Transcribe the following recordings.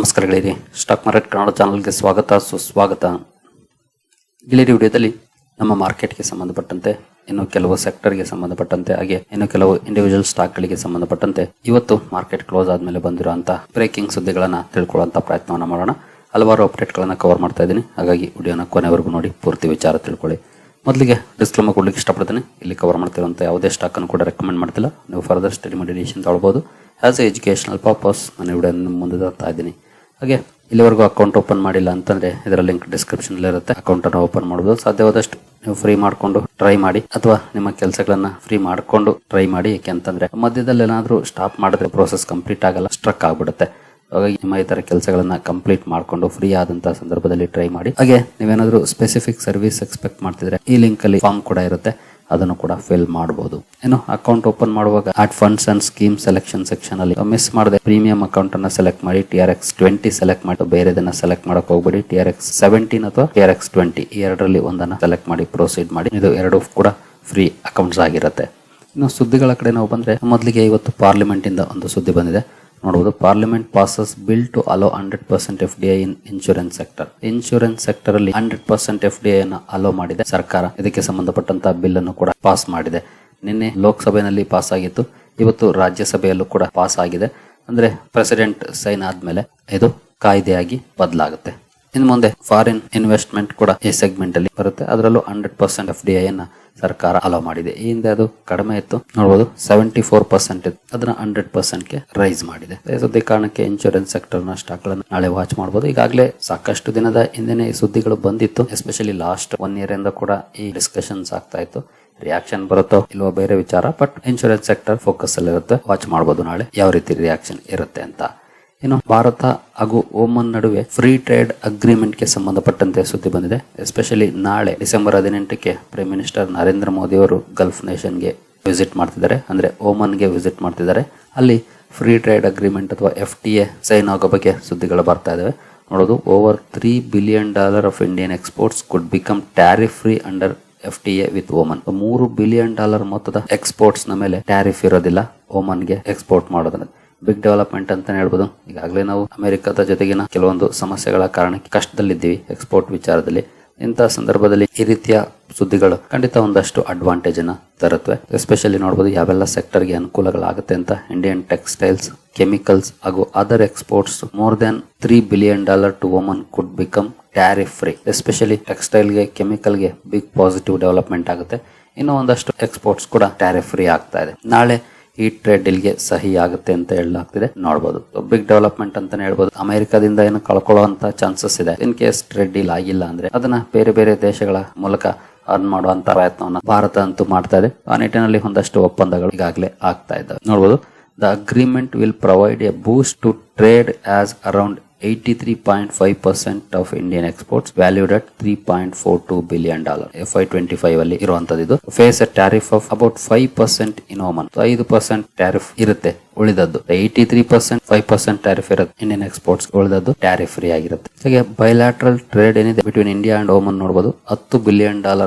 ನಮಸ್ಕಾರ ಗೆಳೆಯರಿ, stock market Kannada ಚಾನಲ್ಗೆ ಸ್ವಾಗತ ಸುಸ್ವಾಗತ. ಗೆಳೆಯರಿ, ವಿಡಿಯೋದಲ್ಲಿ ನಮ್ಮ ಮಾರ್ಕೆಟ್ಗೆ ಸಂಬಂಧಪಟ್ಟಂತೆ, ಇನ್ನು ಕೆಲವು ಸೆಕ್ಟರ್ಗೆ ಸಂಬಂಧಪಟ್ಟಂತೆ, ಹಾಗೆ ಇನ್ನು ಕೆಲವು ಇಂಡಿವಿಜುವಲ್ ಸ್ಟಾಕ್ಗಳಿಗೆ ಸಂಬಂಧಪಟ್ಟಂತೆ ಇವತ್ತು ಮಾರ್ಕೆಟ್ ಕ್ಲೋಸ್ ಆದ್ಮೇಲೆ ಬಂದಿರುವಂತಹ ಬ್ರೇಕಿಂಗ್ ಸುದ್ದಿಗಳನ್ನ ತಿಳ್ಕೊಳ್ಳುವಂತ ಪ್ರಯತ್ನವನ್ನ ಮಾಡೋಣ. ಹಲವಾರು ಅಪ್ಡೇಟ್ಗಳನ್ನ ಕವರ್ ಮಾಡ್ತಾ ಇದ್ದೀನಿ, ಹಾಗಾಗಿ ವಿಡಿಯೋನ ಕೊನೆವರೆಗೂ ನೋಡಿ ಪೂರ್ತಿ ವಿಚಾರ ತಿಳ್ಕೊಳ್ಳಿ. ಮೊದಲಿಗೆ ಡಿಸ್ಕ್ಲೇಮರ್ ಕೊಡ್ಲಿಕ್ಕೆ ಇಷ್ಟಪಡ್ತೀನಿ. ಇಲ್ಲಿ ಕವರ್ ಮಾಡ್ತಿರುವಂಥ ಯಾವುದೇ ಸ್ಟಾಕ್ ಅನ್ನು ಕೂಡ ರೆಕಮೆಂಡ್ ಮಾಡ್ತಿಲ್ಲ. ನೀವು ಫರ್ದರ್ ಸ್ಟಡಿ ಮಾಡಿ ಡಿಸಿಷನ್ ತಗೊಳ್ಬೋದು. ಆಸ್ ಎ ಎಜುಕೇಶನಲ್ ಪರ್ಪಸ್ ನಾನು ವಿಡಿಯೋ ಮುಂದೆ ತರ್ತಾ ಇದ್ದೀನಿ. ಹಾಗೆ ಇಲ್ಲಿವರೆಗೂ ಅಕೌಂಟ್ ಓಪನ್ ಮಾಡಿಲ್ಲ ಅಂತಂದ್ರೆ ಇದರ ಲಿಂಕ್ ಡಿಸ್ಕ್ರಿಪ್ಷನ್ ಇರುತ್ತೆ. ಅಕೌಂಟ್ ಅನ್ನು ಓಪನ್ ಮಾಡಬಹುದು. ಸಾಧ್ಯವಾದಷ್ಟು ನೀವು ಫ್ರೀ ಮಾಡ್ಕೊಂಡು ಟ್ರೈ ಮಾಡಿ, ಅಥವಾ ನಿಮ್ಮ ಕೆಲಸಗಳನ್ನ ಫ್ರೀ ಮಾಡ್ಕೊಂಡು ಟ್ರೈ ಮಾಡಿ. ಯಾಕೆಂತಂದ್ರೆ ಮಧ್ಯದಲ್ಲಿ ಏನಾದ್ರೂ ಸ್ಟಾಪ್ ಮಾಡಿದ್ರೆ ಪ್ರೋಸೆಸ್ ಕಂಪ್ಲೀಟ್ ಆಗಲ್ಲ, ಸ್ಟ್ರಕ್ ಆಗ್ಬಿಡುತ್ತೆ. ಹಾಗಾಗಿ ನಿಮ್ಮ ಈ ತರ ಕೆಲಸಗಳನ್ನ ಕಂಪ್ಲೀಟ್ ಮಾಡ್ಕೊಂಡು ಫ್ರೀ ಆದಂತಹ ಸಂದರ್ಭದಲ್ಲಿ ಟ್ರೈ ಮಾಡಿ. ಹಾಗೆ ನೀವೇನಾದ್ರೂ ಸ್ಪೆಸಿಫಿಕ್ ಸರ್ವಿಸ್ ಎಕ್ಸ್ಪೆಕ್ಟ್ ಮಾಡ್ತಿದ್ರೆ ಈ ಲಿಂಕ್ ಅಲ್ಲಿ ಫಾರ್ಮ್ ಕೂಡ ಇರುತ್ತೆ, ಅದನ್ನು ಕೂಡ ಫಿಲ್ ಮಾಡಬಹುದು. ಏನು ಅಕೌಂಟ್ ಓಪನ್ ಮಾಡುವಾಗ at funds and scheme selection section ಅಲ್ಲಿ ಮಿಸ್ ಮಾಡದೆ ಪ್ರೀಮಿಯಂ ಅಕೌಂಟ್ ಅನ್ನ ಸೆಲೆಕ್ಟ್ ಮಾಡಿ. TRX20 ಸೆಲೆಕ್ಟ್ ಮಾಡಿ, ಬೇರೆದನ್ನ ಸೆಲೆಕ್ಟ್ ಮಾಡಕ್ ಹೋಗ್ಬೇಡಿ. TRX17 ಅಥವಾ TRX20 ಈ ಎರಡರಲ್ಲಿ ಒಂದನ್ನ ಸೆಲೆಕ್ಟ್ ಮಾಡಿ ಪ್ರೊಸೀಡ್ ಮಾಡಿ. ಇದು ಎರಡು ಕೂಡ ಫ್ರೀ ಅಕೌಂಟ್ಸ್ ಆಗಿರುತ್ತೆ. ಇನ್ನು ಸುದ್ದಿಗಳ ಕಡೆ ನಾವು ಬಂದ್ರೆ, ಮೊದಲಿಗೆ ಇವತ್ತು ಪಾರ್ಲಿಮೆಂಟ್ ಇಂದ ಒಂದು ಸುದ್ದಿ ಬಂದಿದೆ ನೋಡಬಹುದು. Parliament passes bill to allow 100% FDI in insurance sector. Insurance sector ಅಲ್ಲಿ 100% FDI ಅನ್ನು ಅಲೋ ಮಾಡಿದೆ ಸರ್ಕಾರ. ಇದಕ್ಕೆ ಸಂಬಂಧಪಟ್ಟಂತಹ ಬಿಲ್ ಅನ್ನು ಕೂಡ ಪಾಸ್ ಮಾಡಿದೆ. ನಿನ್ನೆ ಲೋಕಸಭೆಯಲ್ಲಿ ಪಾಸ್ ಆಗಿತ್ತು, ಇವತ್ತು ರಾಜ್ಯಸಭೆಯಲ್ಲೂ ಕೂಡ ಪಾಸ್ ಆಗಿದೆ. ಅಂದ್ರೆ ಪ್ರೆಸಿಡೆಂಟ್ ಸೈನ್ ಆದ್ಮೇಲೆ ಇದು ಕಾಯ್ದೆಯಾಗಿ ಬದಲಾಗುತ್ತೆ. ಇನ್ನು ಮುಂದೆ ಫಾರಿನ್ ಇನ್ವೆಸ್ಟ್ಮೆಂಟ್ ಕೂಡ ಈ ಸೆಗ್ಮೆಂಟ್ ಅಲ್ಲಿ ಬರುತ್ತೆ. ಅದರಲ್ಲೂ 100% FDI ಅನ್ನ ಸರ್ಕಾರ ಅಲೋ ಮಾಡಿದೆ. ಈ ಹಿಂದೆ ಅದು ಕಡಿಮೆ ಇತ್ತು ನೋಡಬಹುದು, 74% ಇತ್ತು, ಅದನ್ನ 100% ಗೆ ರೈಸ್ ಮಾಡಿದೆ. ಸದ್ಯ ಕಾರಣಕ್ಕೆ ಇನ್ಶೂರೆನ್ಸ್ ಸೆಕ್ಟರ್ ನ ಸ್ಟಾಕ್ ಗಳನ್ನ ನಾಳೆ ವಾಚ್ ಮಾಡಬಹುದು. ಈಗಾಗಲೇ ಸಾಕಷ್ಟು ದಿನದ ಹಿಂದೆನೆ ಈ ಸುದ್ದಿಗಳು ಬಂದಿತ್ತು. ಎಸ್ಪೆಷಲಿ ಲಾಸ್ಟ್ 1 year ಇಂದ ಕೂಡ ಈ ಡಿಸ್ಕಷನ್ಸ್ ಆಗ್ತಾ ಇತ್ತು. ರಿಯಾಕ್ಷನ್ ಬರುತ್ತೋ ಇಲ್ವೋ ಬೇರೆ ವಿಚಾರ, ಬಟ್ ಇನ್ಶೂರೆನ್ಸ್ ಸೆಕ್ಟರ್ ಫೋಕಸ್ ಅಲ್ಲಿ ಇರುತ್ತೆ. ವಾಚ್ ಮಾಡಬಹುದು ನಾಳೆ ಯಾವ ರೀತಿ ರಿಯಾಕ್ಷನ್ ಇರುತ್ತೆ ಅಂತ. ಇನ್ನು ಭಾರತ ಹಾಗೂ ಓಮನ್ ನಡುವೆ ಫ್ರೀ ಟ್ರೇಡ್ ಅಗ್ರಿಮೆಂಟ್ ಗೆ ಸಂಬಂಧಪಟ್ಟಂತೆ ಸುದ್ದಿ ಬಂದಿದೆ. ಎಸ್ಪೆಷಲಿ ನಾಳೆ ಡಿಸೆಂಬರ್ 18ಕ್ಕೆ ಪ್ರೈಮ್ ಮಿನಿಸ್ಟರ್ ನರೇಂದ್ರ ಮೋದಿ ಅವರು ಗಲ್ಫ್ ನೇಷನ್ ಗೆ ವಿಸಿಟ್ ಮಾಡ್ತಿದ್ದಾರೆ, ಅಂದ್ರೆ ಓಮನ್ ಗೆ ವಿಸಿಟ್ ಮಾಡ್ತಿದ್ದಾರೆ. ಅಲ್ಲಿ ಫ್ರೀ ಟ್ರೇಡ್ ಅಗ್ರಿಮೆಂಟ್ ಅಥವಾ FTA ಸೈನ್ ಆಗೋ ಬಗ್ಗೆ ಸುದ್ದಿಗಳು ಬರ್ತಾ ಇದಾವೆ. ನೋಡೋದು, over $3 billion of Indian exports could become tariff free under FTA with Oman. $3 billion ಮೊತ್ತದ ಎಕ್ಸ್ಪೋರ್ಟ್ಸ್ ನ ಮೇಲೆ ಟ್ಯಾರಿಫ್ ಇರೋದಿಲ್ಲ ಓಮನ್ ಗೆ ಎಕ್ಸ್ಪೋರ್ಟ್ ಮಾಡೋದನ್ನ. ಬಿಗ್ ಡೆವಲಪ್ಮೆಂಟ್ ಅಂತಾನೆ ಹೇಳ್ಬೋದು. ಈಗಾಗಲೇ ನಾವು ಅಮೆರಿಕದ ಜೊತೆಗಿನ ಕೆಲವೊಂದು ಸಮಸ್ಯೆಗಳ ಕಾರಣಕ್ಕೆ ಕಷ್ಟದಲ್ಲಿದ್ದೀವಿ ಎಕ್ಸ್ಪೋರ್ಟ್ ವಿಚಾರದಲ್ಲಿ. ಇಂತಹ ಸಂದರ್ಭದಲ್ಲಿ ಈ ರೀತಿಯ ಸುದ್ದಿಗಳು ಖಂಡಿತ ಒಂದಷ್ಟು ಅಡ್ವಾಂಟೇಜ್ ಅನ್ನ ತರುತ್ತವೆ. ಎಸ್ಪೆಷಲಿ ನೋಡಬಹುದು ಯಾವೆಲ್ಲ ಸೆಕ್ಟರ್ಗೆ ಅನುಕೂಲಗಳಾಗುತ್ತೆ ಅಂತ. ಇಂಡಿಯನ್ ಟೆಕ್ಸ್ಟೈಲ್ಸ್, ಕೆಮಿಕಲ್ಸ್ ಹಾಗೂ other exports more than $3 billion to Oman could become tariff free. Especially ಟೆಕ್ಸ್ಟೈಲ್ಗೆ, ಕೆಮಿಕಲ್ಗೆ ಬಿಗ್ ಪಾಸಿಟಿವ್ ಡೆವಲಪ್ಮೆಂಟ್ ಆಗುತ್ತೆ. ಇನ್ನು ಒಂದಷ್ಟು ಎಕ್ಸ್ಪೋರ್ಟ್ಸ್ ಕೂಡ ಟ್ಯಾರಿಫ್ ಫ್ರೀ ಆಗ್ತಾ ಇದೆ. ನಾಳೆ ಈ ಟ್ರೇಡ್ ಡೀಲ್ ಗೆ ಸಹಿ ಆಗುತ್ತೆ ಅಂತ ಹೇಳಲಾಗ್ತಿದೆ. ನೋಡಬಹುದು, ಬಿಗ್ ಡೆವಲಪ್ಮೆಂಟ್ ಅಂತಾನೆ ಹೇಳ್ಬೋದು. ಅಮೆರಿಕದಿಂದ ಏನು ಕಳ್ಕೊಳ್ಳುವಂತ ಚಾನ್ಸಸ್ ಇದೆ. ಇನ್ ಕೇಸ್ ಟ್ರೇಡ್ ಡೀಲ್ ಆಗಿಲ್ಲ ಅಂದ್ರೆ ಅದನ್ನ ಬೇರೆ ಬೇರೆ ದೇಶಗಳ ಮೂಲಕ ಅರ್ನ್ ಮಾಡುವಂತ ಪ್ರಯತ್ನವನ್ನ ಭಾರತ ಅಂತೂ ಮಾಡ್ತಾ ಇದೆ. ಆ ನಿಟ್ಟಿನಲ್ಲಿ ಒಂದಷ್ಟು ಒಪ್ಪಂದಗಳು ಈಗಾಗಲೇ ಆಗ್ತಾ ಇದ್ದಾವೆ. ನೋಡಬಹುದು, the agreement will provide a boost to trade as around 83.5% of Indian exports valued at $3.42 billion. FY25 ಅಲ್ಲಿ ಇರುವಂತದ್ದು. Face a tariff of about 5% in Oman. 5% tariff ಇರುತ್ತೆ, ಉಳಿದದ್ದು 83%, 5% ಟ್ಯಾರಿಫ್ ಇರುತ್ತೆ ಇಂಡಿಯನ್ ಎಕ್ಸ್ಪೋರ್ಟ್ಸ್, ಉಳಿದದ್ದು ಟ್ಯಾರಿಫ್ ಫ್ರೀ ಆಗಿರುತ್ತೆ. ಹಾಗೆ ಬೈಲ್ಯಾಟ್ರಲ್ ಟ್ರೇಡ್ ಏನಿದೆ between India and Oman ನೋಡಬಹುದು, $10 billion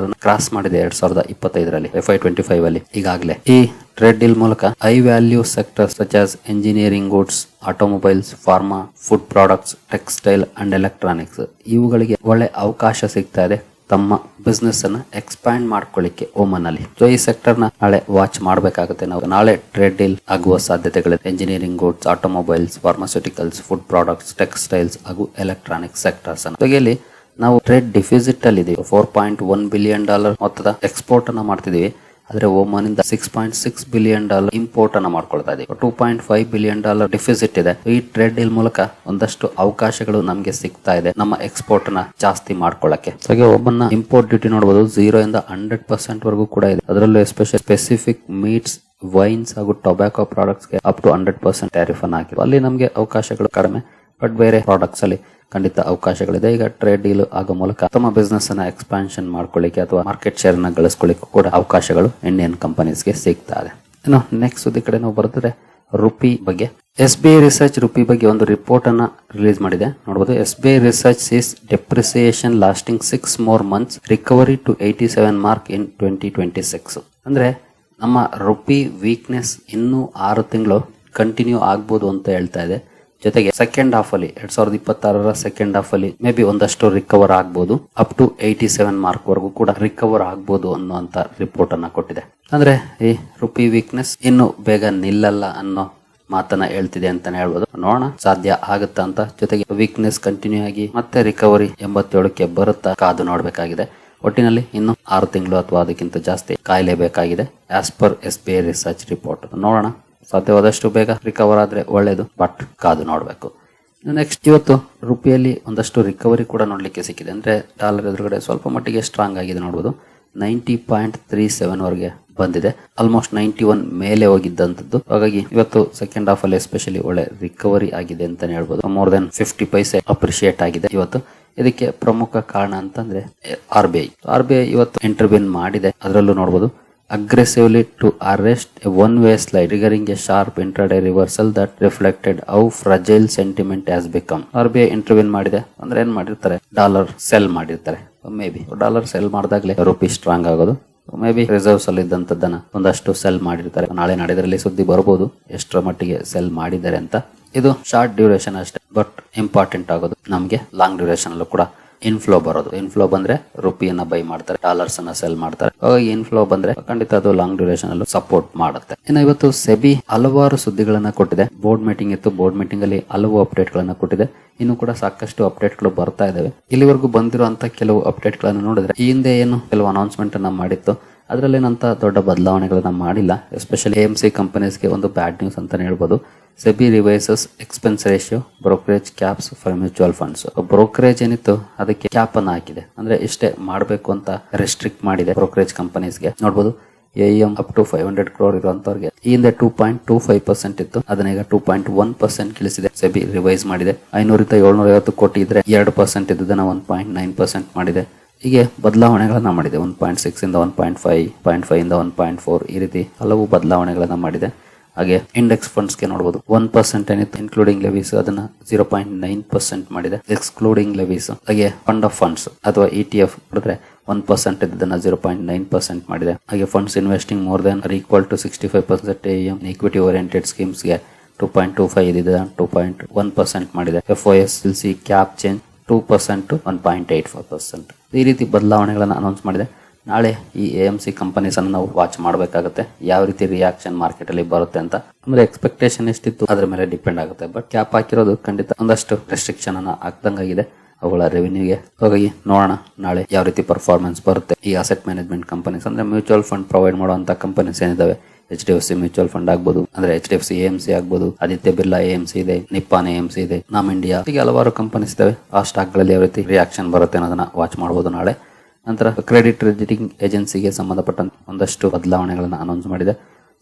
ಕ್ರಾಸ್ ಮಾಡಿದೆ 2025ರಲ್ಲಿ FY25 ಅಲ್ಲಿ. ಈಗಾಗಲೇ ಈ ಟ್ರೇಡ್ ಡೀಲ್ ಮೂಲಕ high value sector such as engineering goods, automobiles, pharma, food products, textile and electronics ಇವುಗಳಿಗೆ ಒಳ್ಳೆ ಅವಕಾಶ ಸಿಗ್ತಾ ಇದೆ ತಮ್ಮ ಬಿಸ್ನೆಸ್ ಅನ್ನ ಎಕ್ಸ್ಪ್ಯಾಂಡ್ ಮಾಡ್ಕೊಳ್ಳಿಕ್ಕೆ ಓಮನ್ ಅಲ್ಲಿ. ಸೊ ಈ ಸೆಕ್ಟರ್ ನ ನಾಳೆ ವಾಚ್ ಮಾಡಬೇಕಾಗುತ್ತೆ ನಾವು. ನಾಳೆ ಟ್ರೇಡ್ ಡೀಲ್ ಆಗುವ ಸಾಧ್ಯತೆಗಳಿದೆ. Engineering goods, automobiles, pharmaceuticals, food products, textiles ಹಾಗೂ ಎಲೆಕ್ಟ್ರಾನಿಕ್ ಸೆಕ್ಟರ್ಸ್ ಅನ್ನು ತೆಗೆಯಲಿ. ನಾವು ಟ್ರೇಡ್ ಡಿಫಿಸಿಟ್ ಅಲ್ಲಿ ಇದೀವಿ. $4.1 billion ಮೊತ್ತದ ಎಕ್ಸ್ಪೋರ್ಟ್ ಅನ್ನ ಮಾಡ್ತಿದೀವಿ. ಆದ್ರೆ ಓಮನ್ ಇಂದ $6.6 billion ಇಂಪೋರ್ಟ್ ಅನ್ನ ಮಾಡ್ಕೊಳ್ತಾ ಇದೀವಿ. $2.5 billion ಡಿಫಿಸಿಟ್ ಇದೆ. ಈ ಟ್ರೇಡ್ ಡೀಲ್ ಮೂಲಕ ಒಂದಷ್ಟು ಅವಕಾಶಗಳು ನಮಗೆ ಸಿಗ್ತಾ ಇದೆ ನಮ್ಮ ಎಕ್ಸ್ಪೋರ್ಟ್ ನ ಜಾಸ್ತಿ ಮಾಡ್ಕೊಳ್ಳಕ್ಕೆ. ಹಾಗೆ ಓಮನ್ ನ ಇಂಪೋರ್ಟ್ ಡ್ಯೂಟಿ ನೋಡಬಹುದು 0 ಇಂದ 100% ವರೆಗೂ ಕೂಡ ಇದೆ. ಅದರಲ್ಲೂ ಎಸ್ಪೆಷಲಿ ಸ್ಪೆಸಿಫಿಕ್ ಮೀಟ್ಸ್, ವೈನ್ಸ್ ಹಾಗೂ ಟೊಬ್ಯಾಕೋ ಪ್ರಾಡಕ್ಟ್ಸ್ ಗೆ ಅಪ್ ಟು 100% ಟ್ಯಾರಿಫ್ ಅನ್ನು ಹಾಕಿದ್ರು. ಅಲ್ಲಿ ನಮಗೆ ಅವಕಾಶಗಳು ಕಡಿಮೆ, ಬಟ್ ಬೇರೆ ಪ್ರಾಡಕ್ಟ್ಸ್ ಅಲ್ಲಿ ಖಂಡಿತ ಅವಕಾಶಗಳಿದೆ. ಈಗ ಟ್ರೇಡ್ ಡೀಲ್ ಆಗೋ ಮೂಲಕ ತಮ್ಮ ಬಿಸ್ನೆಸ್ ಅನ್ನ ಎಕ್ಸ್ಪಾನ್ಷನ್ ಮಾಡ್ಕೊಳ್ಳಿಕ್ಕೆ ಅಥವಾ ಮಾರ್ಕೆಟ್ ಶೇರ್ ನ ಗಳಿಸ್ಕೊಳ್ಳಿಕ್ಕೂ ಕೂಡ ಅವಕಾಶಗಳು ಇಂಡಿಯನ್ ಕಂಪನೀಸ್ಗೆ ಸಿಗ್ತಾ ಇದೆ. ಇನ್ನು ನೆಕ್ಸ್ಟ್ ಸುದ್ದಿ ಕಡೆ ನಾವು ಬರೆದ್ರೆ ರುಪಿ ಬಗ್ಗೆ. SBI ರಿಸರ್ಚ್ ರುಪಿ ಬಗ್ಗೆ ಒಂದು ರಿಪೋರ್ಟ್ ಅನ್ನ ರಿಲೀಸ್ ಮಾಡಿದೆ. ನೋಡಬಹುದು, SBI research sees depreciation lasting 6 more months, recovery to 87 mark in 2026. ಅಂದ್ರೆ ನಮ್ಮ ರುಪಿ ವೀಕ್ನೆಸ್ ಇನ್ನೂ 6 ತಿಂಗಳು ಕಂಟಿನ್ಯೂ ಆಗ್ಬೋದು ಅಂತ ಹೇಳ್ತಾ ಇದೆ. ಜೊತೆಗೆ ಸೆಕೆಂಡ್ ಹಾಫ್ ಅಲ್ಲಿ 2026 ಸೆಕೆಂಡ್ ಹಾಫ್ ಅಲ್ಲಿ ಮೇ ಬಿ ಒಂದಷ್ಟು ರಿಕವರ್ ಆಗ್ಬಹುದು, ಅಪ್ ಟು 87 ಮಾರ್ಕ್ ವರೆಗೂ ಕೂಡ ರಿಕವರ್ ಆಗ್ಬಹುದು ಅನ್ನುವಂತ ರಿಪೋರ್ಟ್ ಅನ್ನ ಕೊಟ್ಟಿದೆ. ಅಂದ್ರೆ ಈ ರುಪಿ ವೀಕ್ನೆಸ್ ಇನ್ನು ಬೇಗ ನಿಲ್ಲಲ್ಲ ಅನ್ನೋ ಮಾತನ್ನ ಹೇಳ್ತಿದೆ ಅಂತಾನೆ ಹೇಳ್ಬೋದು. ನೋಡೋಣ ಸಾಧ್ಯ ಆಗುತ್ತಾ ಅಂತ. ಜೊತೆಗೆ ವೀಕ್ನೆಸ್ ಕಂಟಿನ್ಯೂ ಆಗಿ ಮತ್ತೆ ರಿಕವರಿ 87ಕ್ಕೆ ಬರುತ್ತಾ ಕಾದು ನೋಡ್ಬೇಕಾಗಿದೆ. ಒಟ್ಟಿನಲ್ಲಿ ಇನ್ನು 6 ತಿಂಗಳು ಅಥವಾ ಅದಕ್ಕಿಂತ ಜಾಸ್ತಿ ಕಾಯಲೇಬೇಕಾಗಿದೆ as per SBI research report. ನೋಡೋಣ, ಸಾಧ್ಯವಾದಷ್ಟು ಬೇಗ ರಿಕವರ್ ಆದ್ರೆ ಒಳ್ಳೇದು, ಬಟ್ ಕಾದು ನೋಡ್ಬೇಕು. ನೆಕ್ಸ್ಟ್, ಇವತ್ತು ರುಪಿಯಲ್ಲಿ ಒಂದಷ್ಟು ರಿಕವರಿ ಕೂಡ ನೋಡ್ಲಿಕ್ಕೆ ಸಿಕ್ಕಿದೆ. ಅಂದ್ರೆ ಡಾಲರ್ ಎದುರುಗಡೆ ಸ್ವಲ್ಪ ಮಟ್ಟಿಗೆ ಸ್ಟ್ರಾಂಗ್ ಆಗಿದೆ ನೋಡ್ಬೋದು. 90.37 ವರೆಗೆ ಬಂದಿದೆ. ಆಲ್ಮೋಸ್ಟ್ 91 ಮೇಲೆ ಹೋಗಿದ್ದಂಥದ್ದು. ಹಾಗಾಗಿ ಇವತ್ತು ಸೆಕೆಂಡ್ ಹಾಫ್ ಅಲ್ಲಿ ಎಸ್ಪೆಷಲಿ ಒಳ್ಳೆ ರಿಕವರಿ ಆಗಿದೆ ಅಂತಾನೆ ಹೇಳ್ಬೋದು. ಮೋರ್ ದೆನ್ 50 ಪೈಸೆ ಅಪ್ರಿಶಿಯೇಟ್ ಆಗಿದೆ ಇವತ್ತು. ಇದಕ್ಕೆ ಪ್ರಮುಖ ಕಾರಣ ಅಂತಂದ್ರೆ RBI ಇವತ್ತು ಇಂಟರ್ವ್ಯೂನ್ ಮಾಡಿದೆ. ಅದರಲ್ಲೂ ನೋಡಬಹುದು aggressively to arrest a one-way slide, triggering a sharp intraday reversal that reflected how fragile sentiment has become. RBI ಇಂಟರ್ವ್ಯೂನ್ ಮಾಡಿದೆ ಅಂದ್ರೆ ಏನ್ ಮಾಡಿರ್ತಾರೆ, ಡಾಲರ್ ಸೆಲ್ ಮಾಡಿರ್ತಾರೆ. ಮೇ ಬಿ ಡಾಲರ್ ಸೆಲ್ ಮಾಡಿದಾಗಲೇ ರುಪಿ ಸ್ಟ್ರಾಂಗ್ ಆಗೋದು. ಮೇ ಬಿ ರಿಸರ್ವ್ಸ್ ಅಲ್ಲಿ ಇದ್ದಂತದ್ದನ್ನ ಒಂದಷ್ಟು ಸೆಲ್ ಮಾಡಿರ್ತಾರೆ. ನಾಳೆ ನಾಡಿದ್ರಲ್ಲಿ ಸುದ್ದಿ ಬರಬಹುದು ಎಷ್ಟರ ಮಟ್ಟಿಗೆ ಸೆಲ್ ಮಾಡಿದ್ದಾರೆ ಅಂತ. ಇದು ಶಾರ್ಟ್ ಡ್ಯೂರೇಷನ್ ಅಷ್ಟೇ, ಬಟ್ ಇಂಪಾರ್ಟೆಂಟ್ ಆಗೋದು ನಮ್ಗೆ ಲಾಂಗ್ ಡ್ಯೂರೇಷನ್ ಅಲ್ಲೂ ಕೂಡ ಇನ್ಫ್ಲೋ ಬರೋದು. ಇನ್ಫ್ಲೋ ಬಂದ್ರೆ ರುಪಿಯನ್ನ ಬೈ ಮಾಡ್ತಾರೆ, ಡಾಲರ್ಸ್ ಅನ್ನ ಸೆಲ್ ಮಾಡ್ತಾರೆ. ಹಾಗಾಗಿ ಇನ್ಫ್ಲೋ ಬಂದ್ರೆ ಖಂಡಿತ ಅದು ಲಾಂಗ್ ಡ್ಯೂರೇಷನ್ ಅಲ್ಲೂ ಸಪೋರ್ಟ್ ಮಾಡುತ್ತೆ. ಇನ್ನು ಇವತ್ತು ಸೆಬಿ ಹಲವಾರು ಸುದ್ದಿಗಳನ್ನ ಕೊಟ್ಟಿದೆ. ಬೋರ್ಡ್ ಮೀಟಿಂಗ್ ಇತ್ತು, ಬೋರ್ಡ್ ಮೀಟಿಂಗ್ ಅಲ್ಲಿ ಹಲವು ಅಪ್ಡೇಟ್ ಗಳನ್ನ ಕೊಟ್ಟಿದೆ. ಇನ್ನು ಕೂಡ ಸಾಕಷ್ಟು ಅಪ್ಡೇಟ್ ಗಳು ಬರ್ತಾ ಇದಾವೆ. ಇಲ್ಲಿವರೆಗೂ ಬಂದಿರುವಂತ ಕೆಲವು ಅಪ್ಡೇಟ್ ಗಳನ್ನ ನೋಡಿದ್ರೆ ಈ ಹಿಂದೆ ಏನು ಕೆಲವು ಅನೌನ್ಸ್ಮೆಂಟ್ ಅನ್ನ ಮಾಡಿತ್ತು, ಅದರಲ್ಲೇನಂತ ದೊಡ್ಡ ಬದಲಾವಣೆಗಳನ್ನ ಮಾಡಿಲ್ಲ. ಎಸ್ಪೆಷಲಿ AMC ಕಂಪನೀಸ್ಗೆ ಒಂದು ಬ್ಯಾಡ್ ನ್ಯೂಸ್ ಅಂತಾನೆ ಹೇಳ್ಬೋದು. SEBI revises expense ratio, brokerage caps for mutual funds. Brokerage ಏನಿತ್ತು ಅದಕ್ಕೆ ಕ್ಯಾಪ್ ಅನ್ನ ಹಾಕಿದೆ. ಅಂದ್ರೆ ಇಷ್ಟೇ ಮಾಡಬೇಕು ಅಂತ ರೆಸ್ಟ್ರಿಕ್ಟ್ ಮಾಡಿದೆ ಬ್ರೋಕರೇಜ್ ಕಂಪನೀಸ್ಗೆ. ನೋಡಬಹುದು AUM ಅಪ್ ಟು 500 crore ಇರುವಂತವ್ರಿಗೆ ಈ ಹಿಂದೆ 2.25% ಇತ್ತು, ಅದನ್ನ ಈಗ 2.1% ಇಳಿಸಿದೆ. ಸೆಬಿ ರಿವೈಸ್ ಮಾಡಿದೆ. 500-750 ಕೋಟಿ ಇದ್ರೆ 2% ಇದ್ದದನ್ನ 1.9% ಮಾಡಿದೆ. ಹೀಗೆ ಬದಲಾವಣೆಗಳನ್ನ ಮಾಡಿದೆ. 1.6 ಇಂದ 1.5, 0.5 ಇಂದ 1.4 ಈ ರೀತಿ ಹಲವು ಬದಲಾವಣೆಗಳನ್ನ ಮಾಡಿದೆ. ಹಾಗೆ ಇಂಡೆಕ್ಸ್ ಫಂಡ್ಸ್ ಗೆ ನೋಡಬಹುದು 1% ಏನಿತ್ತು ಇನ್ಕ್ಲೂಡಿಂಗ್ ಲೆವೀಸ್, ಅದನ್ನ 0.9% ಮಾಡಿದೆ ಎಕ್ಸ್ಕ್ಲೂಡಿಂಗ್ ಲೆವೀಸ್. ಹಾಗೆ ಫಂಡ್ ಆಫ್ ಫಂಡ್ಸ್ ಅಥವಾ ETF ನೋಡಿದ್ರೆ 1% ಇದ್ದದನ್ನ 0.9% ಮಾಡಿದೆ. ಹಾಗೆ funds investing more than or equal to 65% AUM equity oriented schemes ಗೆ 2.25 ಇದ್ದಿದ್ದ 2.1% ಮಾಡಿದೆ. FOSLC cap change 2% to 1.84%. ಈ ರೀತಿ ಬದಲಾವಣೆಗಳನ್ನ ಅನೌನ್ಸ್ ಮಾಡಿದೆ. ನಾಳೆ ಈ AMC ಕಂಪನೀಸ್ ಅನ್ನು ನಾವು ವಾಚ್ ಮಾಡಬೇಕಾಗುತ್ತೆ, ಯಾವ ರೀತಿ ರಿಯಾಕ್ಷನ್ ಮಾರ್ಕೆಟ್ ಅಲ್ಲಿ ಬರುತ್ತೆ ಅಂತ. ಅಂದ್ರೆ ಎಕ್ಸ್ಪೆಕ್ಟೇಷನ್ ಎಷ್ಟಿತ್ತು ಅದ್ರ ಮೇಲೆ ಡಿಪೆಂಡ್ ಆಗುತ್ತೆ. ಬಟ್ ಕ್ಯಾಪ್ ಹಾಕಿರೋದು ಖಂಡಿತ ಒಂದಷ್ಟು ರೆಸ್ಟ್ರಿಕ್ಷನ್ ಅನ್ನ ಹಾಕ್ದಂಗಾಗಿದೆ ಅವುಗಳ ರೆವೆನ್ಯೂಗೆ. ಹಾಗಾಗಿ ನೋಡೋಣ ನಾಳೆ ಯಾವ ರೀತಿ ಪರ್ಫಾರ್ಮೆನ್ಸ್ ಬರುತ್ತೆ. ಈ ಅಸೆಟ್ ಮ್ಯಾನೇಜ್ಮೆಂಟ್ ಕಂಪನೀಸ್ ಅಂದ್ರೆ ಮ್ಯೂಚುವಲ್ ಫಂಡ್ ಪ್ರೊವೈಡ್ ಮಾಡುವಂತ ಕಂಪನೀಸ್ ಏನಿದಾವೆ, HDFC ಮ್ಯೂಚುವಲ್ ಫಂಡ್ ಆಗ್ಬೋದು, ಅಂದ್ರೆ HDFC AMC ಆಗ್ಬೋದು, ಆದಿತ್ಯ ಬಿರ್ಲಾ AMC ಇದೆ, ನಿಪ್ಪಾನ್ AMC ಇದೆ, ನಾಮ್ ಇಂಡಿಯಾ, ಹೀಗೆ ಹಲವಾರು ಕಂಪನೀಸ್ ಇದಾವೆ. ಆ ಸ್ಟಾಕ್ ಗಳಲ್ಲಿ ಯಾವ ರೀತಿ ರಿಯಾಕ್ಷನ್ ಬರುತ್ತೆ ಅನ್ನೋದನ್ನ ವಾಚ್ ಮಾಡಬಹುದು ನಾಳೆ. ನಂತರ ಕ್ರೆಡಿಟ್ ರೇಟಿಂಗ್ ಏಜೆನ್ಸಿಗೆ ಸಂಬಂಧಪಟ್ಟಂತ ಒಂದಷ್ಟು ಬದಲಾವಣೆಗಳನ್ನ ಅನೌನ್ಸ್ ಮಾಡಿದೆ.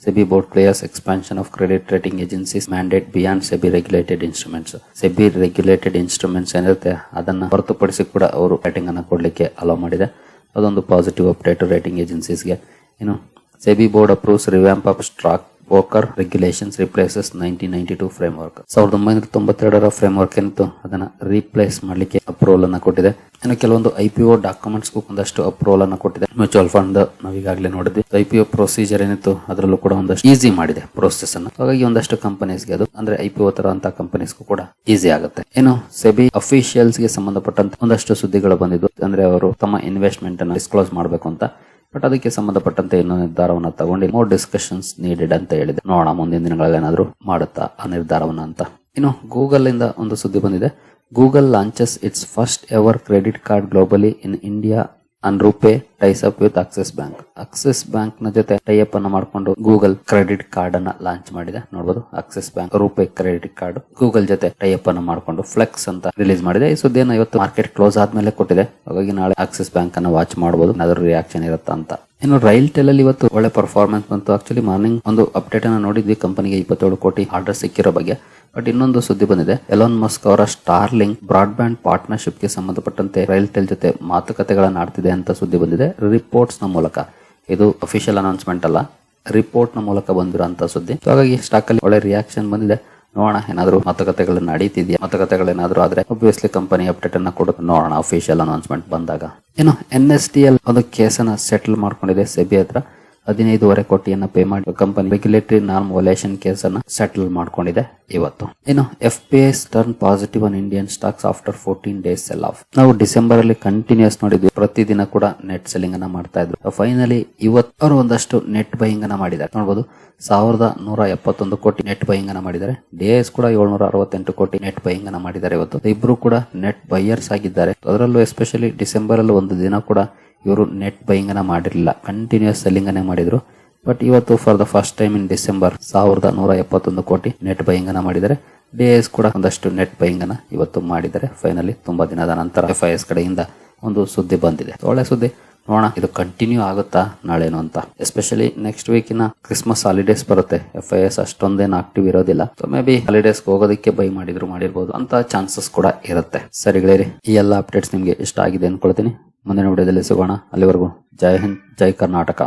SEBI board players expansion of credit rating agencies mandate beyond SEBI regulated instruments. SEBI regulated instruments ಏನಿರುತ್ತೆ ಅದನ್ನ ಹೊರತುಪಡಿಸಿ ಕೂಡ ಅವರು ರೇಟಿಂಗ್ ಅನ್ನ ಕೊಡ್ಲಿಕ್ಕೆ ಅಲೋ ಮಾಡಿದೆ. ಅದೊಂದು ಪಾಸಿಟಿವ್ ಅಪ್ಡೇಟ್ ರೇಟಿಂಗ್ ಏಜೆನ್ಸೀಸ್ಗೆ. ಇನ್ನು SEBI board approves revamp of stock broker regulations replaces 1992 framework. 1992 framework ಏನಿತ್ತು ಅದನ್ನ ರೀಪ್ಲೇಸ್ ಮಾಡ್ಲಿಕ್ಕೆ ಅಪ್ರೂವಲ್ ಅನ್ನ ಕೊಟ್ಟಿದೆ. ಇನ್ನು ಕೆಲವೊಂದು IPO ಡಾಕ್ಯುಮೆಂಟ್ಸ್ ಒಂದಷ್ಟು ಅಪ್ರೂವಲ್ ಅನ್ನ ಕೊಟ್ಟಿದೆ. ಮ್ಯೂಚುವಲ್ ಫಂಡ್ ನಾವೀಗಾಗಲೇ ನೋಡಿದ್ವಿ. IPO ಪ್ರೊಸೀಜರ್ ಏನಿತ್ತು ಅದರಲ್ಲೂ ಕೂಡ ಒಂದಷ್ಟು ಈಸಿ ಮಾಡಿದೆ ಪ್ರೋಸೆಸ್ ಅನ್ನು. ಹಾಗಾಗಿ ಒಂದಷ್ಟು ಕಂಪನೀಸ್ಗೆ ಅದು ಅಂದ್ರೆ IPO ತರ ಅಂತ ಕಂಪನೀಸ್ಗೂ ಕೂಡ ಈಸಿ ಆಗುತ್ತೆ. ಇನ್ನು ಸೆಬಿ ಅಫಿಷಿಯಲ್ಸ್ ಗೆ ಸಂಬಂಧಪಟ್ಟಂತ ಒಂದಷ್ಟು ಸುದ್ದಿಗಳು ಬಂದಿದ್ದು, ಅಂದ್ರೆ ಅವರು ತಮ್ಮ ಇನ್ವೆಸ್ಟ್ಮೆಂಟ್ ಅನ್ನ ಡಿಸ್ಕ್ಲೋಸ್ ಮಾಡಬೇಕು ಅಂತ. ಬಟ್ ಅದಕ್ಕೆ ಸಂಬಂಧಪಟ್ಟಂತೆ ಇನ್ನೂ ನಿರ್ಧಾರವನ್ನ ತಗೊಂಡು ಮೋರ್ ಡಿಸ್ಕಷನ್ಸ್ ನೀಡೆಡ್ ಅಂತ ಹೇಳಿದೆ. ನೋಡೋಣ ಮುಂದಿನ ದಿನಗಳಲ್ಲಿ ಏನಾದ್ರು ಮಾಡುತ್ತಾ ಆ ನಿರ್ಧಾರವನ್ನ ಅಂತ. ಇನ್ನು ಗೂಗಲ್ ಇಂದ ಒಂದು ಸುದ್ದಿ ಬಂದಿದೆ. Google launches its first ever credit card globally in India and RuPay ties up with Axis Bank. Axis Bank ನ ಜೊತೆ ಟೈಅಪ್ ಅನ್ನ ಮಾಡಿಕೊಂಡು ಗೂಗಲ್ ಕ್ರೆಡಿಟ್ ಕಾರ್ಡ್ ಅನ್ನ ಲಾಂಚ್ ಮಾಡಿದೆ. ನೋಡಬಹುದು Axis Bank RuPay credit card Google ಜೊತೆ ಟೈಅಪ್ ಅನ್ನ ಮಾಡಿಕೊಂಡು ಫ್ಲೆಕ್ಸ್ ಅಂತ ರಿಲೀಸ್ ಮಾಡಿದೆ. ಈ ಸುದ್ದಿಯನ್ನು ಇವತ್ತು ಮಾರ್ಕೆಟ್ ಕ್ಲೋಸ್ ಆದ್ಮೇಲೆ ಕೊಟ್ಟಿದೆ. ಹಾಗಾಗಿ ನಾಳೆ ಆಕ್ಸಿಸ್ ಬ್ಯಾಂಕ್ ಅನ್ನ ವಾಚ್ ಮಾಡಬಹುದು, ಅದರ ರಿಯಾಕ್ಷನ್ ಇರುತ್ತಾ ಅಂತ. ಇನ್ನು ರೈಲ್ ಟೆಲ್ ಅಲ್ಲಿ ಇವತ್ತು ಒಳ್ಳೆ ಪರ್ಫಾರ್ಮೆನ್ಸ್ ಬಂತು. ಆಕ್ಚುಲಿ ಮಾರ್ನಿಂಗ್ ಒಂದು ಅಪ್ಡೇಟ್ ಅನ್ನ ನೋಡಿದ್ವಿ, ಕಂಪನಿಗೆ 27 ಕೋಟಿ ಆರ್ಡರ್ ಸಿಕ್ಕಿರೋ ಬಗ್ಗೆ. ಬಟ್ ಇನ್ನೊಂದು ಸುದ್ದಿ ಬಂದಿದೆ. ಎಲಾನ್ ಮಸ್ಕ್ ಅವರ ಸ್ಟಾರ್ಲಿಂಕ್ ಬ್ರಾಡ್ ಬ್ಯಾಂಡ್ ಪಾರ್ಟ್ನರ್ಶಿಪ್ ಗೆ ಸಂಬಂಧಪಟ್ಟಂತೆ ರೈಲ್ ಟೆಲ್ ಜೊತೆ ಮಾತುಕತೆಗಳನ್ನ ಆಡ್ತಿದೆ ಅಂತ ಸುದ್ದಿ ಬಂದಿದೆ ರಿಪೋರ್ಟ್ಸ್ ನ ಮೂಲಕ. ಇದು ಅಫಿಷಿಯಲ್ ಅನೌನ್ಸ್ಮೆಂಟ್ ಅಲ್ಲ, ರಿಪೋರ್ಟ್ ನ ಮೂಲಕ ಬಂದಿರುವಂತ ಸುದ್ದಿ. ಹಾಗಾಗಿ ಸ್ಟಾಕ್ ಅಲ್ಲಿ ಒಳ್ಳೆ ರಿಯಾಕ್ಷನ್ ಬಂದಿದೆ. ನೋಡೋಣ ಏನಾದ್ರು ಮಾತುಕತೆಗಳು ನಡೀತಿದೆಯಾ, ಮಾತುಕತೆಗಳೇನಾದ್ರು ಆದ್ರೆ ಒಬ್ವಿಯಸ್ಲಿ ಕಂಪನಿ ಅಪ್ಡೇಟ್ ಅನ್ನ ಕೊಡುತ್ತೆ. ನೋಡೋಣ ಅಫಿಷಿಯಲ್ ಅನೌನ್ಸ್ಮೆಂಟ್ ಬಂದಾಗ. ಇನ್ನು NSDL ಒಂದು ಕೇಸನ್ನ ಸೆಟಲ್ ಮಾಡ್ಕೊಂಡಿದೆ ಸೆಬಿ ಹತ್ರ. 15.5 ಕೋಟಿಯನ್ನ ಪೇ ಮಾಡಿ ಕಂಪನಿ ರೆಗ್ಯುಲೇಟರಿ ನಾರ್ಮ್ ವೊಲೇಷನ್ ಕೇಸ್ ಅನ್ನ ಸೆಟಲ್ ಮಾಡ್ಕೊಂಡಿದೆ ಇವತ್ತು. ಇನ್ನು FPIs turn positive on Indian stocks after 14 days cell of. ನಾವು ಡಿಸೆಂಬರ್ ಅಲ್ಲಿ ಕಂಟಿನ್ಯೂಸ್ ನೋಡಿದ್ವಿ, ಪ್ರತಿದಿನ ಕೂಡ ನೆಟ್ ಸೆಲ್ಲಿಂಗ್ ಅನ್ನ ಮಾಡ್ತಾ ಇದ್ರು. ಫೈನಲಿ ಇವತ್ತು ಅವರು ಒಂದಷ್ಟು ನೆಟ್ ಬೈಯಿಂಗ್ ಅನ್ನ ಮಾಡಿದ್ದಾರೆ. ನೋಡಬಹುದು 1171 ಕೋಟಿ ನೆಟ್ ಬೈಯಿಂಗ್ ಅನ್ನ ಮಾಡಿದ್ದಾರೆ. DIS ಕೂಡ 768 ಕೋಟಿ ನೆಟ್ ಬೈಯಿಂಗ್ ಅನ್ನ ಮಾಡಿದ್ದಾರೆ. ಇವತ್ತು ಇಬ್ರು ಕೂಡ ನೆಟ್ ಬೈಯರ್ಸ್ ಆಗಿದ್ದಾರೆ. ಅದರಲ್ಲೂ ಎಸ್ಪೆಷಲಿ ಡಿಸೆಂಬರ್ ಅಲ್ಲಿ ಒಂದು ದಿನ ಕೂಡ ಇವರು ನೆಟ್ ಬೈಯಿಂಗ್ ಅನ್ನ ಮಾಡಿರಲಿಲ್ಲ, ಕಂಟಿನ್ಯೂಸ್ ಸೆಲ್ಲಿಂಗ್ ಅನ್ನೇ ಮಾಡಿದ್ರು. ಬಟ್ ಇವತ್ತು for the first time in December 1171 ಕೋಟಿ ನೆಟ್ ಬೈಯಿಂಗ್ ಅನ್ನ ಮಾಡಿದ್ದಾರೆ. DIS ಕೂಡ ಒಂದಷ್ಟು ನೆಟ್ ಬೈಯಿಂಗ್ ಅನ್ನ ಇವತ್ತು ಮಾಡಿದ್ದಾರೆ. ಫೈನಲಿ ತುಂಬಾ ದಿನದ ನಂತರ FIS ಕಡೆಯಿಂದ ಒಂದು ಸುದ್ದಿ ಬಂದಿದೆ. ಒಳ್ಳೆ ಸುದ್ದಿ. ನೋಡೋಣ ಇದು ಕಂಟಿನ್ಯೂ ಆಗುತ್ತಾ ನಾಳೇನು ಅಂತ. ಎಸ್ಪೆಷಲಿ ನೆಕ್ಸ್ಟ್ ವೀಕಿನ ಕ್ರಿಸ್ಮಸ್ ಹಾಲಿಡೇಸ್ ಬರುತ್ತೆ. FIS ಅಷ್ಟೊಂದೇನು ಆಕ್ಟಿವ್ ಇರೋದಿಲ್ಲ. ಸೊ ಮೇ ಬಿ ಹಾಲಿಡೇಸ್ ಹೋಗೋದಕ್ಕೆ ಬೈ ಮಾಡಿರ್ಬೋದು ಅಂತ ಚಾನ್ಸಸ್ ಕೂಡ ಇರುತ್ತೆ. ಸರಿ ಗೆಳೆಯರಿ, ಈ ಎಲ್ಲ ಅಪ್ಡೇಟ್ಸ್ ನಿಮ್ಗೆ ಇಷ್ಟ ಆಗಿದೆ ಅನ್ಕೊಳ್ತೀನಿ. ಮುಂದಿನ ವಿಡಿಯೋದಲ್ಲಿ ಸಿಗೋಣ. ಅಲ್ಲಿವರೆಗೂ ಜೈ ಹಿಂದ್, ಜೈ ಕರ್ನಾಟಕ.